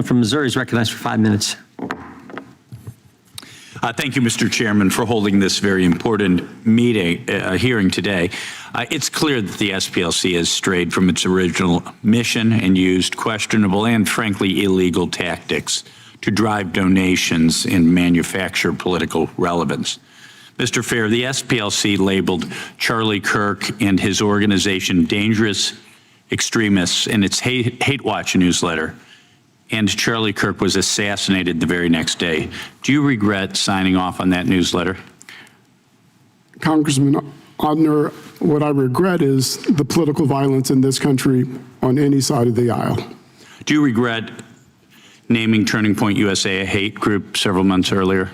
From Missouri is recognized for 5 minutes. Thank you, Mr. Chairman, for holding this very important hearing today. It's clear that the SPLC has strayed from its original mission and used questionable and, frankly, illegal tactics to drive donations and manufacture political relevance. Mr. Fair, the SPLC labeled Charlie Kirk and his organization dangerous extremists in its Hate Watch newsletter, and Charlie Kirk was assassinated the very next day. Do you regret signing off on that newsletter? Congressman Odner, what I regret is the political violence in this country on any side of the aisle. Do you regret naming Turning Point USA a hate group several months earlier?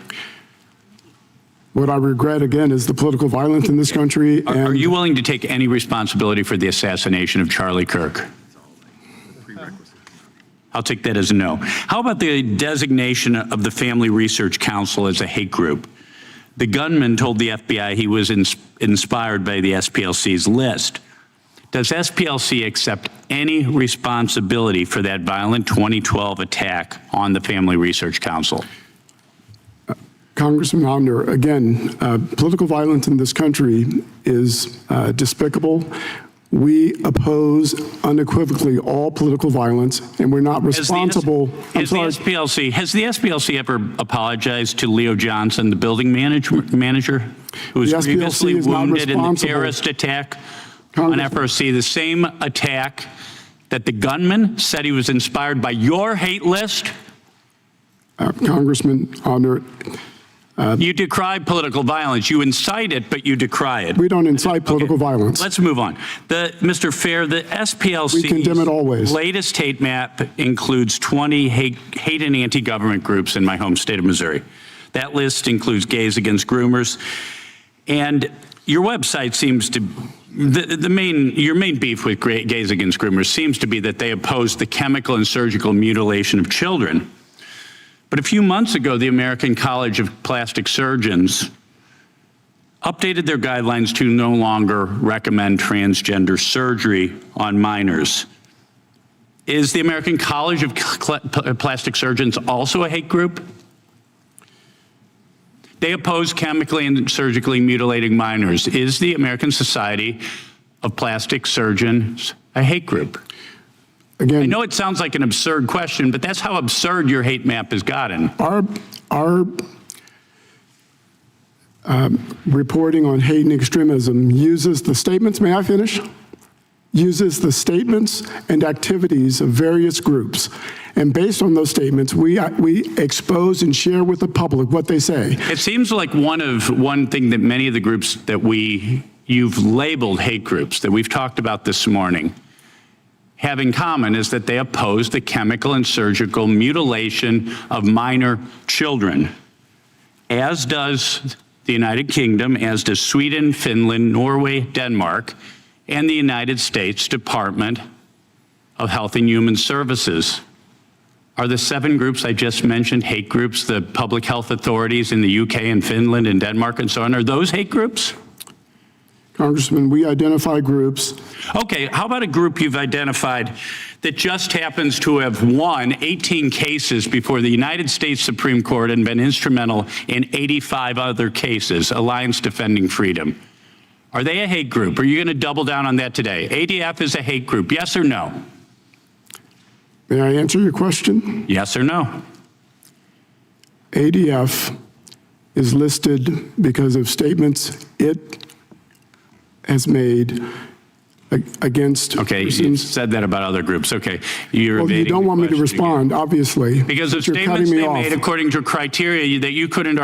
What I regret, again, is the political violence in this country. Are you willing to take any responsibility for the assassination of Charlie Kirk? I'll take that as a no. How about the designation of the Family Research Council as a hate group? The gunman told the FBI he was inspired by the SPLC's list. Does SPLC accept any responsibility for that violent 2012 attack on the Family Research Council? Congressman Odner, again, political violence in this country is despicable. We oppose unequivocally all political violence, and we're not responsible. Has the SPLC ever apologized to Leo Johnson, the building manager, who was previously wounded in the terrorist attack on FRC, the same attack that the gunman said he was inspired by your hate list? Congressman Odner, you decry political violence. You incite it, but you decry it. we don't incite political violence. Let's move on. Mr. Fair, the We condemn it always. SPLC's latest hate map includes 20 hate and anti-government groups in my home state of Missouri. That list includes Gays Against Groomers. And your website seems to, your main beef with Gays Against Groomers seems to be that they oppose the chemical and surgical mutilation of children. But a few months ago, the American College of Plastic Surgeons updated their guidelines to no longer recommend transgender surgery on minors. Is the American College of Plastic Surgeons also a hate group? They oppose chemically and surgically mutilating minors. Is the American Society of Plastic Surgeons a hate group? Again, I know it sounds like an absurd question, but that's how absurd your hate map has gotten. Our reporting on hate and extremism uses the statements, may I finish? Uses the statements and activities of various groups. And based on those statements, we expose and share with the public what they say. It seems like one thing that many of the groups that you've labeled hate groups that we've talked about this morning have in common is that they oppose the chemical and surgical mutilation of minor children, as does the United Kingdom, as does Sweden, Finland, Norway, Denmark, and the United States Department of Health and Human Services. Are the 7 groups I just mentioned hate groups, the public health authorities in the UK and Finland and Denmark and so on, are those hate groups? Congressman, we identify groups. Okay, how about a group you've identified that just happens to have won 18 cases before the United States Supreme Court and been instrumental in 85 other cases, Alliance Defending Freedom? Are they a hate group? Are you going to double down on that today? ADF is a hate group, yes or no? May I answer your question? Yes or no? ADF is listed because of statements it has made against Okay, you persons. said that about other groups. Okay, you're Well, you don't want me to respond, obviously. Because of you're statements cutting me they off. made according to criteria that you couldn't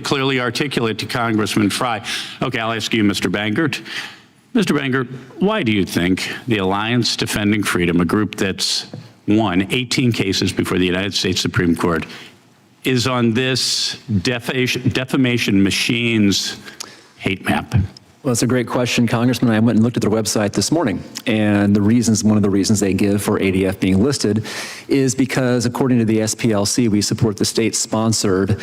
clearly articulate to Congressman Fry. Okay, I'll ask you, Mr. Bangert. Mr. Bangert, why do you think the Alliance Defending Freedom, a group that's won 18 cases before the United States Supreme Court, is on this defamation machine's hate map? Well, that's a great question, Congressman. I went and looked at their website this morning, and one of the reasons they give for ADF being listed is because, according to the SPLC, we support the state-sponsored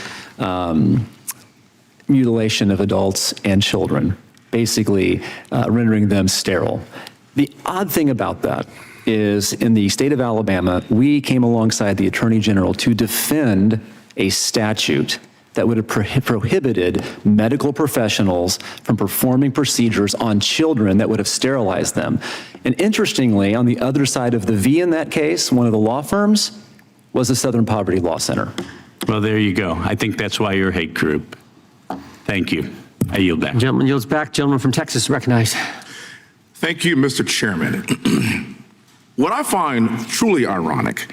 mutilation of adults and children, basically rendering them sterile. The odd thing about that is in the state of Alabama, we came alongside the Attorney General to defend a statute that would have prohibited medical professionals from performing procedures on children that would have sterilized them. And interestingly, on the other side of the V in that case, one of the law firms was the Southern Poverty Law Center. Well, there you go. I think that's why you're a hate group. Thank you. I yield back. Gentleman yields back. Gentleman from Texas is recognized. Thank you, Mr. Chairman. What I find truly ironic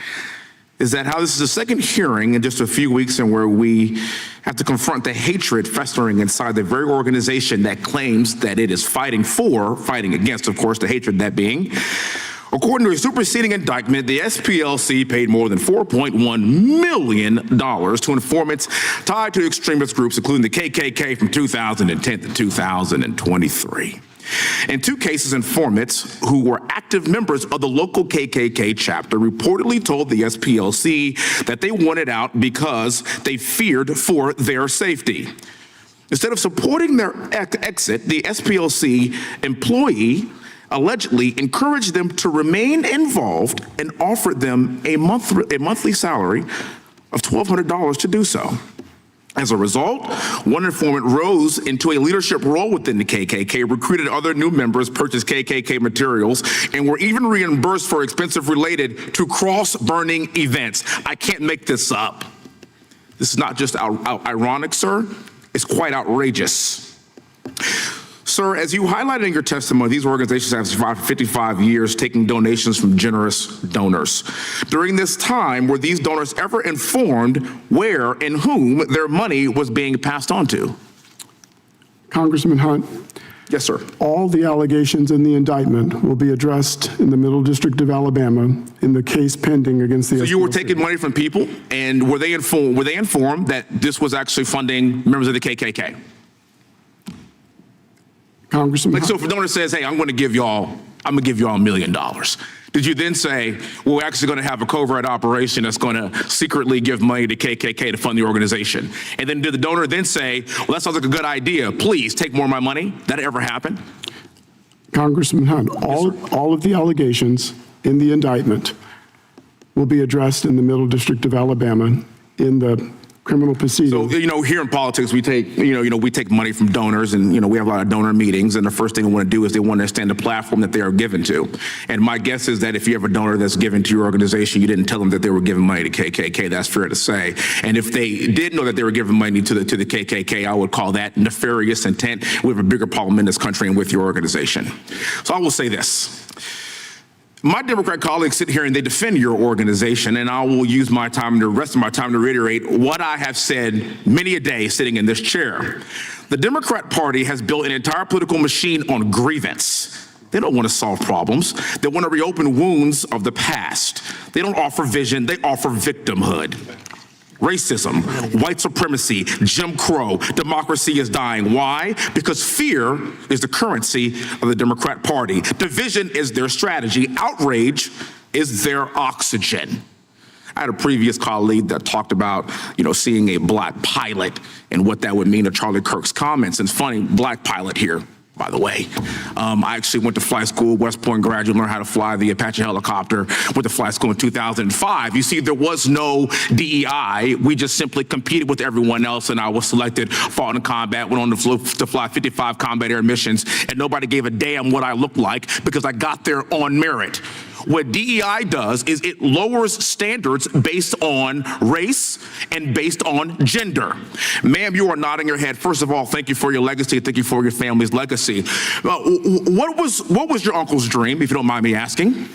is that how this is the second hearing in just a few weeks and where we have to confront the hatred festering inside the very organization that claims that it is fighting against, of course, the hatred that being. According to a superseding indictment, the SPLC paid more than $4.1 million to informants tied to extremist groups, including the KKK from 2010 to 2023. In two cases, informants who were active members of the local KKK chapter reportedly told the SPLC that they wanted out because they feared for their safety. Instead of supporting their exit, the SPLC employee allegedly encouraged them to remain involved and offered them a monthly salary of $1,200 to do so. As a result, one informant rose into a leadership role within the KKK, recruited other new members, purchased KKK materials, and were even reimbursed for expenses related to cross-burning events. I can't make this up. This is not just ironic, sir. It's quite outrageous. Sir, as you highlighted in your testimony, these organizations have survived for 55 years, taking donations from generous donors. During this time, were these donors ever informed where and whom their money was being passed on to? Congressman Hunt, Yes, sir. all the allegations in the indictment will be addressed in the Middle District of Alabama in the case pending against the So you were SPLC. taking money from people, and were they informed that this was actually funding members of the KKK? Congressman Like, Hunt, so if a donor says, hey, I'm gonna give y'all $1 million, did you then say, well, we're actually gonna have a covert operation that's gonna secretly give money to KKK to fund the organization? And then did the donor then say, well, that sounds like a good idea, please take more of my money? That ever happen? Congressman Hunt, all of the allegations in the indictment will be addressed in the Middle District of Alabama in the criminal proceeding. So, here in politics, we take, we take money from donors, and, we have a lot of donor meetings, and the first thing they want to do is they want to understand the platform that they are given to. And my guess is that if you have a donor that's given to your organization, you didn't tell them that they were giving money to KKK. That's fair to say. And if they did know that they were giving money to the KKK, I would call that nefarious intent. We have a bigger problem in this country and with your organization. So I will say this. My Democrat colleagues sit here and they defend your organization, and I will use the rest of my time to reiterate what I have said many a day sitting in this chair. The Democrat Party has built an entire political machine on grievance. They don't want to solve problems. They want to reopen wounds of the past. They don't offer vision, they offer victimhood. Racism, white supremacy, Jim Crow, democracy is dying. Why? Because fear is the currency of the Democrat Party. Division is their strategy. Outrage is their oxygen. I had a previous colleague that talked about, seeing a black pilot and what that would mean to Charlie Kirk's comments. And it's funny, black pilot here, by the way. I actually went to flight school, West Point graduate, learned how to fly the Apache helicopter, went to flight school in 2005. You see, there was no DEI. We just simply competed with everyone else, and I was selected, fought in combat, went on to fly 55 combat air missions, and nobody gave a damn what I looked like because I got there on merit. What DEI does is it lowers standards based on race and based on gender. Ma'am, you are nodding your head. First of all, thank you for your legacy. Thank you for your family's legacy. What was your uncle's dream, if you don't mind me asking?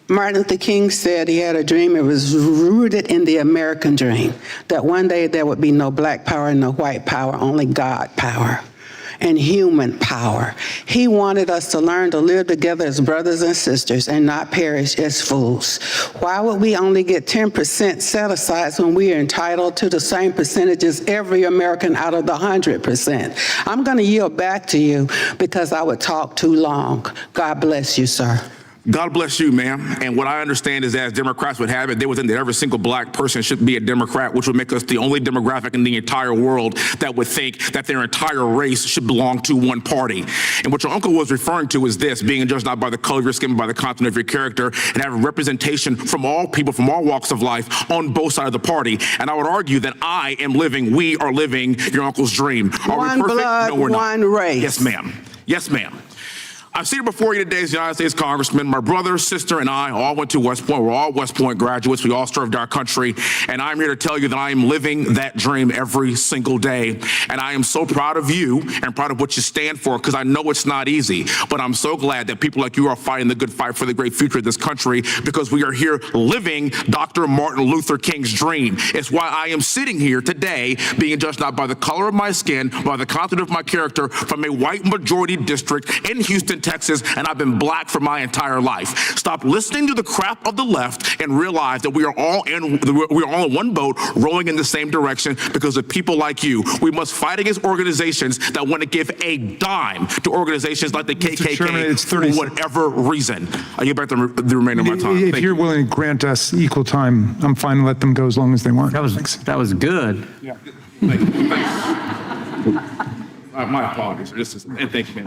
Martin Luther King said he had a dream. It was rooted in the American dream, that one day there would be no black power and no white power, only God power and human power. He wanted us to learn to live together as brothers and sisters and not perish as fools. Why would we only get 10% set aside when we are entitled to the same percentage as every American out of the 100%? I'm going to yield back to you because I would talk too long. God bless you, sir. God bless you, ma'am. And what I understand is that as Democrats would have it, they would think that every single black person should be a Democrat, which would make us the only demographic in the entire world that would think that their entire race should belong to one party. And what your uncle was referring to is this: being judged not by the color of your skin, but by the content of your character, and having representation from all people, from all walks of life, on both sides of the party. And I would argue that we are living your uncle's dream. Are One we perfect? blood, No, we're not. one race. Yes, ma'am. Yes, ma'am. I'm seated before you today as the United States Congressman. My brother, sister, and I all went to West Point. We're all West Point graduates. We all served our country. And I'm here to tell you that I am living that dream every single day. And I am so proud of you and proud of what you stand for, because I know it's not easy. But I'm so glad that people like you are fighting the good fight for the great future of this country, because we are here living Dr. Martin Luther King's dream. It's why I am sitting here today, being judged not by the color of my skin, but by the content of my character, from a white majority district in Houston, Texas, and I've been black for my entire life. Stop listening to the crap of the left and realize that we are all in one boat, rowing in the same direction because of people like you. We must fight against organizations that want to give a dime to organizations like the KKK, Chairman, it's 30 for seconds. whatever reason. I give back the remainder of my time. If Thank you're you. willing to grant us equal time, I'm fine to let them go as long as they want. That was good. Thank you. My apologies. And thank you, man.